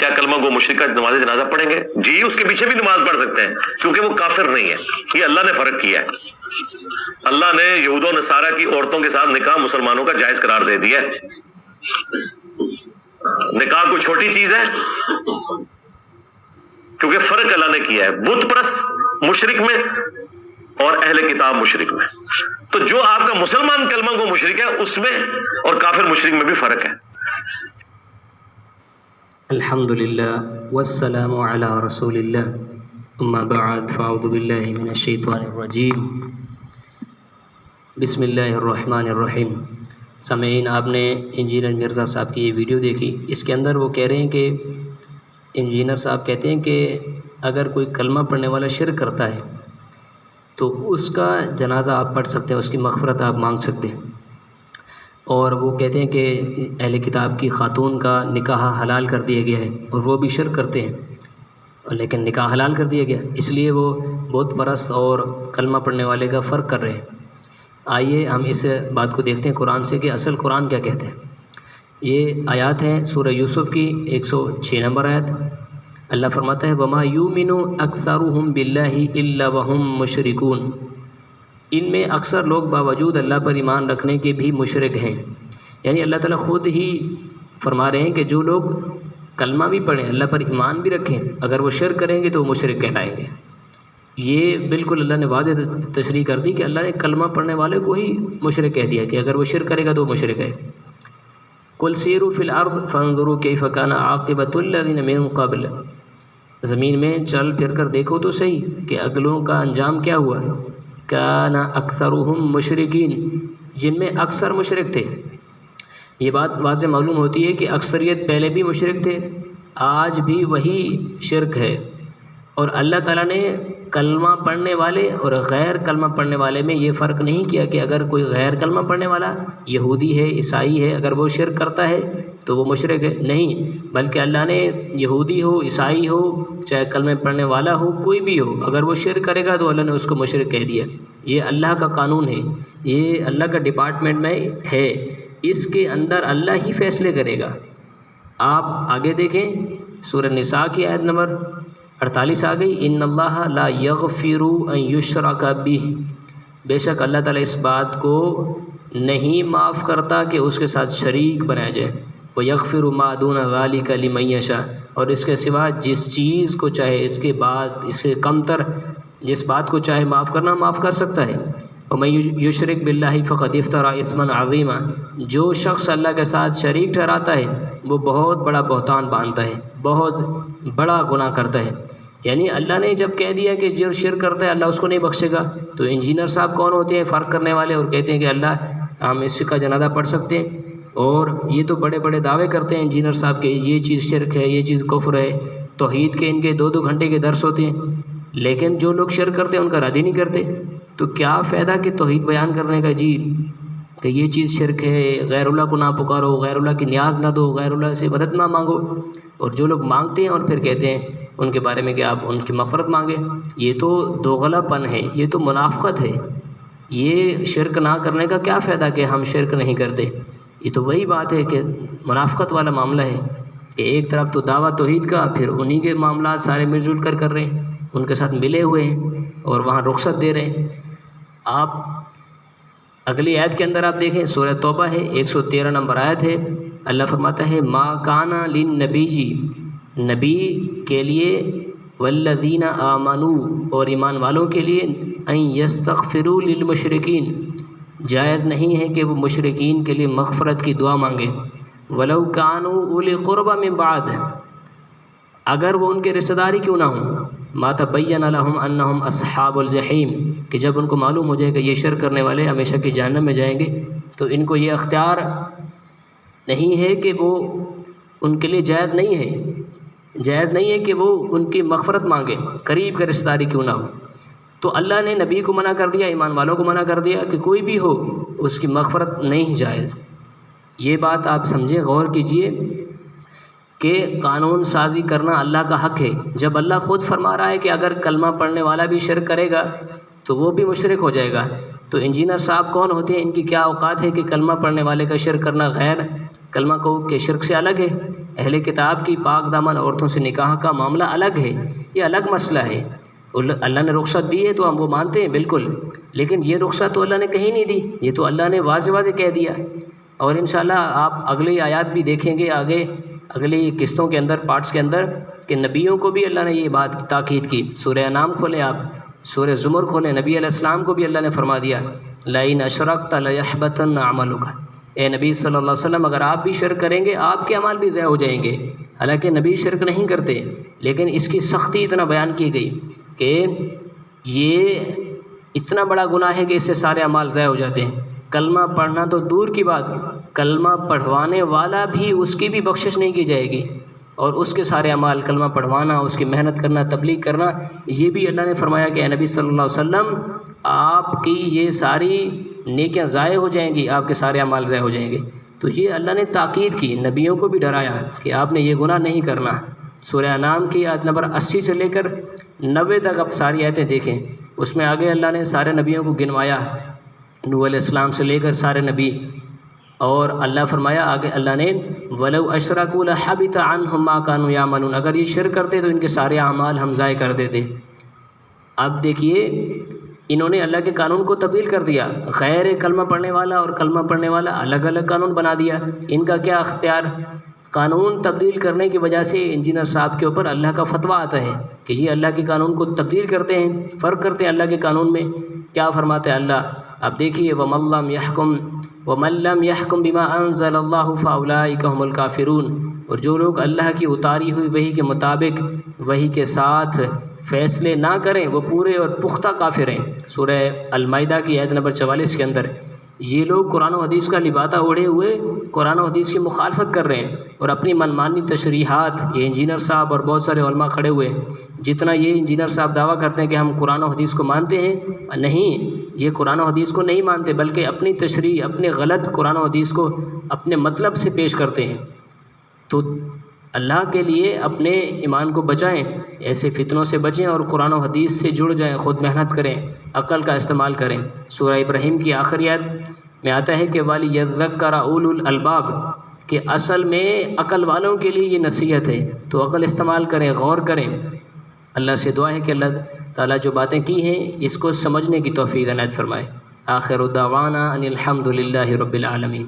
کیا کلمہ گو مشرک کا نماز جنازہ پڑھیں گے؟ جی اس کے پیچھے بھی نماز پڑھ سکتے ہیں کیونکہ وہ کافر نہیں ہے. یہ اللہ نے فرق کیا ہے. اللہ نے یہود و نصارہ کی عورتوں کے ساتھ نکاح مسلمانوں کا جائز قرار دے دیا ہے. نکاح کوئی چھوٹی چیز ہے کیونکہ فرق اللہ نے کیا ہے بت پرست مشرک میں اور اہل کتاب مشرک میں. تو جو آپ کا مسلمان کلمہ گو مشرک ہے اس میں اور کافر مشرک میں بھی فرق ہے. الحمدللہ والسلام علی رسول اللہ اما بعد فاعوذ باللہ من الشیطان الرجیم بسم اللہ الرحمن الرحیم. سامعین، آپ نے انجینئر مرزا صاحب کی یہ ویڈیو دیکھی. اس کے اندر وہ کہہ رہے ہیں کہ انجینئر صاحب کہتے ہیں کہ اگر کوئی کلمہ پڑھنے والا شرک کرتا ہے تو اس کا جنازہ آپ پڑھ سکتے ہیں، اس کی مغفرت آپ مانگ سکتے ہیں. اور وہ کہتے ہیں کہ اہل کتاب کی خاتون کا نکاح حلال کر دیا گیا ہے اور وہ بھی شرک کرتے ہیں لیکن نکاح حلال کر دیا گیا، اس لیے وہ بت پرست اور کلمہ پڑھنے والے کا فرق کر رہے ہیں. آئیے ہم اس بات کو دیکھتے ہیں قرآن سے کہ اصل قرآن کیا کہتے ہیں. یہ آیات ہیں سورہ یوسف کی 106 نمبر آیت. اللہ فرماتا ہے وَمَا يُؤْمِنُ أَكْثَرُهُمْ بِاللَّهِ إِلَّا وَهُمْ مُشْرِكُونَ. ان میں اکثر لوگ باوجود اللہ پر ایمان رکھنے کے بھی مشرک ہیں. یعنی اللہ تعالیٰ خود ہی فرما رہے ہیں کہ جو لوگ کلمہ بھی پڑھیں، اللہ پر ایمان بھی رکھیں، اگر وہ شرک کریں گے تو وہ مشرک کہلائیں گے. یہ بالکل اللہ نے واضح تشریح کر دی کہ اللہ نے کلمہ پڑھنے والے کو ہی مشرک کہہ دیا کہ اگر وہ شرک کرے گا تو وہ مشرک ہے. قُلْ سِیرُوا فِی الْأَرْضِ فَانظُرُوا کَیْفَ کَانَ عَاقِبَةُ الَّذِینَ مِن قَبْلُ. زمین میں چل پھر کر دیکھو تو صحیح کہ اگلوں کا انجام کیا ہوا. کان اکثرهم مشرکین، جن میں اکثر مشرک تھے. یہ بات واضح معلوم ہوتی ہے کہ اکثریت پہلے بھی مشرک تھے، آج بھی وہی شرک ہے. اور اللہ تعالیٰ نے کلمہ پڑھنے والے اور غیر کلمہ پڑھنے والے میں یہ فرق نہیں کیا کہ اگر کوئی غیر کلمہ پڑھنے والا یہودی ہے، عیسائی ہے، اگر وہ شرک کرتا ہے تو وہ مشرک ہے. نہیں، بلکہ اللہ نے یہودی ہو، عیسائی ہو، چاہے کلمہ پڑھنے والا ہو، کوئی بھی ہو، اگر وہ شرک کرے گا تو اللہ نے اس کو مشرک کہہ دیا. یہ اللہ کا قانون ہے، یہ اللہ کا ڈپارٹمنٹ میں ہے، اس کے اندر اللہ ہی فیصلے کرے گا. آپ آگے دیکھیں سورہ نساء کی آیت نمبر 48 آ گئی. ان اللہ لا یغفر ان یشرک بہ. بے شک اللہ تعالیٰ اس بات کو نہیں معاف کرتا کہ اس کے ساتھ شریک بنایا جائے. وَيَغْفِرُ مَا دُونَ ذَلِكَ لِمَن یشاء. اور اس کے سوا جس چیز کو چاہے، اس کے بعد اس سے کم تر جس بات کو چاہے معاف کرنا معاف کر سکتا ہے. وَمَن یشرک بِاللَّهِ فَقَدِ افْتَرَىٰ اِثْمًا عَظِیمًا. جو شخص اللہ کے ساتھ شریک ٹھہراتا ہے وہ بہت بڑا بہتان باندھتا ہے، بہت بڑا گناہ کرتا ہے. یعنی اللہ نے جب کہہ دیا کہ جو شرک کرتا ہے اللہ اس کو نہیں بخشے گا، تو انجینئر صاحب کون ہوتے ہیں فرق کرنے والے اور کہتے ہیں کہ اللہ ہم اس کا جنازہ پڑھ سکتے ہیں. اور یہ تو بڑے بڑے دعوے کرتے ہیں انجینئر صاحب کہ یہ چیز شرک ہے، یہ چیز کفر ہے. توحید کے ان کے 2-2 گھنٹے کے درس ہوتے ہیں، لیکن جو لوگ شرک کرتے ہیں ان کا رد ہی نہیں کرتے. تو کیا فائدہ کہ توحید بیان کرنے کا جی کہ یہ چیز شرک ہے، غیر اللہ کو نہ پکارو، غیر اللہ کی نیاز نہ دو، غیر اللہ سے مدد نہ مانگو. اور جو لوگ مانگتے ہیں اور پھر کہتے ہیں ان کے بارے میں کہ آپ ان کی مغفرت مانگیں، یہ تو دوغلا پن ہے، یہ تو منافقت ہے. یہ شرک نہ کرنے کا کیا فائدہ کہ ہم شرک نہیں کرتے. یہ تو وہی بات ہے کہ منافقت والا معاملہ ہے کہ ایک طرف تو دعویٰ توحید کا، پھر انہی کے معاملات سارے مل جل کر رہے ہیں، ان کے ساتھ ملے ہوئے ہیں اور وہاں رخصت دے رہے ہیں. آپ اگلی آیت کے اندر آپ دیکھیں سورہ توبہ ہے 113 نمبر آیت ہے. اللہ فرماتا ہے ما کان للنبی، نبی کے لیے، والذین آمنوا، اور ایمان والوں کے لیے، ان یستغفروا للمشرکین، جائز نہیں ہے کہ وہ مشرکین کے لیے مغفرت کی دعا مانگے. ولو کانوا اولی قربى من بعد، اگر وہ ان کے رشتہ داری کیوں نہ ہوں. ما تبین لهم انہم اصحاب الجحیم، کہ جب ان کو معلوم ہو جائے کہ یہ شرک کرنے والے ہمیشہ کی جہنم میں جائیں گے تو ان کو یہ اختیار نہیں ہے کہ وہ ان کے لیے جائز نہیں ہے کہ وہ ان کی مغفرت مانگے، قریب کا رشتہ داری کیوں نہ ہو. تو اللہ نے نبی کو منع کر دیا، ایمان والوں کو منع کر دیا کہ کوئی بھی ہو اس کی مغفرت نہیں جائز. یہ بات آپ سمجھیں، غور کیجئے کہ قانون سازی کرنا اللہ کا حق ہے. جب اللہ خود فرما رہا ہے کہ اگر کلمہ پڑھنے والا بھی شرک کرے گا تو وہ بھی مشرک ہو جائے گا، تو انجینئر صاحب کون ہوتے ہیں، ان کی کیا اوقات ہے کہ کلمہ پڑھنے والے کا شرک کرنا غیر کلمہ کو کے شرک سے الگ ہے. اہل کتاب کی پاک دامن عورتوں سے نکاح کا معاملہ الگ ہے، یہ الگ مسئلہ ہے۔ اللہ نے رخصت دی ہے تو ہم وہ مانتے ہیں بالکل، لیکن یہ رخصت تو اللہ نے کہیں نہیں دی، یہ تو اللہ نے واضح واضح کہہ دیا۔ اور انشاءاللہ آپ اگلی آیات بھی دیکھیں گے آگے اگلی قسطوں کے اندر، پارٹس کے اندر، کہ نبیوں کو بھی اللہ نے یہ بات تاکید کی۔ سورہ انعام کھولیں آپ، سورہ زمر کھولیں، نبی علیہ السلام کو بھی اللہ نے فرما دیا لَإِنْ أَشْرَكْتَ لَيَحْبَطَنَّ عَمَلُكَ، اے نبی صلی اللہ علیہ وسلم اگر آپ بھی شرک کریں گے آپ کے اعمال بھی ضائع ہو جائیں گے۔ حالانکہ نبی شرک نہیں کرتے، لیکن اس کی سختی اتنا بیان کی گئی کہ یہ اتنا بڑا گناہ ہے کہ اس سے سارے اعمال ضائع ہو جاتے ہیں۔ کلمہ پڑھنا تو دور کی بات، کلمہ پڑھوانے والا بھی اس کی بھی بخشش نہیں کی جائے گی، اور اس کے سارے اعمال، کلمہ پڑھوانا، اس کی محنت کرنا، تبلیغ کرنا، یہ بھی اللہ نے فرمایا کہ اے نبی صلی اللہ علیہ وسلم آپ کی یہ ساری نیکیاں ضائع ہو جائیں گی، آپ کے سارے اعمال ضائع ہو جائیں گے۔ تو یہ اللہ نے تاکید کی، نبیوں کو بھی ڈرایا کہ آپ نے یہ گناہ نہیں کرنا۔ سورہ انعام کی آیت نمبر 80 سے لے کر 90 تک آپ ساری آیتیں دیکھیں، اس میں آگے اللہ نے سارے نبیوں کو گنوایا، نوح علیہ السلام سے لے کر سارے نبی، اور اللہ فرمایا آگے اللہ نے وَلَوْ أَشْرَكُوا لَحَبِطَ عَنْهُمْ مَا كَانُوا يَعْمَلُونَ، اگر یہ شرک کرتے تو ان کے سارے اعمال ہم ضائع کر دیتے۔ اب دیکھیے انہوں نے اللہ کے قانون کو تبدیل کر دیا، غیر کلمہ پڑھنے والا اور کلمہ پڑھنے والا الگ الگ قانون بنا دیا۔ ان کا کیا اختیار؟ قانون تبدیل کرنے کی وجہ سے انجینئر صاحب کے اوپر اللہ کا فتویٰ آتا ہے کہ یہ اللہ کے قانون کو تبدیل کرتے ہیں، فرق کرتے ہیں اللہ کے قانون میں۔ کیا فرماتے ہیں اللہ؟ اب دیکھیے وَمَن لَّمْ يَحْكُم بِمَا أَنزَلَ اللَّهُ فَأُولَٰئِكَ هُمُ الْكَافِرُونَ، اور جو لوگ اللہ کی اتاری ہوئی وحی کے مطابق وحی کے ساتھ فیصلے نہ کریں وہ پورے اور پختہ کافر ہیں۔ سورہ المائدہ کی آیت نمبر 44 کے اندر یہ لوگ قرآن و حدیث کا لبادہ اوڑھے ہوئے قرآن و حدیث کی مخالفت کر رہے ہیں اور اپنی منمانی تشریحات، یہ انجینئر صاحب اور بہت سارے علماء کھڑے ہوئے، جتنا یہ انجینئر صاحب دعویٰ کرتے ہیں کہ ہم قرآن و حدیث کو مانتے ہیں، نہیں، یہ قرآن و حدیث کو نہیں مانتے بلکہ اپنی تشریح، اپنے غلط قرآن و حدیث کو اپنے مطلب سے پیش کرتے ہیں۔ تو اللہ کے لیے اپنے ایمان کو بچائیں، ایسے فتنوں سے بچیں اور قرآن و حدیث سے جڑ جائیں، خود محنت کریں، عقل کا استعمال کریں۔ سورہ ابراہیم کی آخری آیت میں آتا ہے کہ وَلِيَذَّكَّرَ أُولُو الْأَلْبَابِ، کہ اصل میں عقل والوں کے لیے یہ نصیحت ہے، تو عقل استعمال کریں، غور کریں۔ اللہ سے دعا ہے کہ اللہ تعالیٰ جو باتیں کی ہیں اس کو سمجھنے کی توفیق عنایت فرمائے۔ آخر دعوانا ان الحمد للہ رب العالمین۔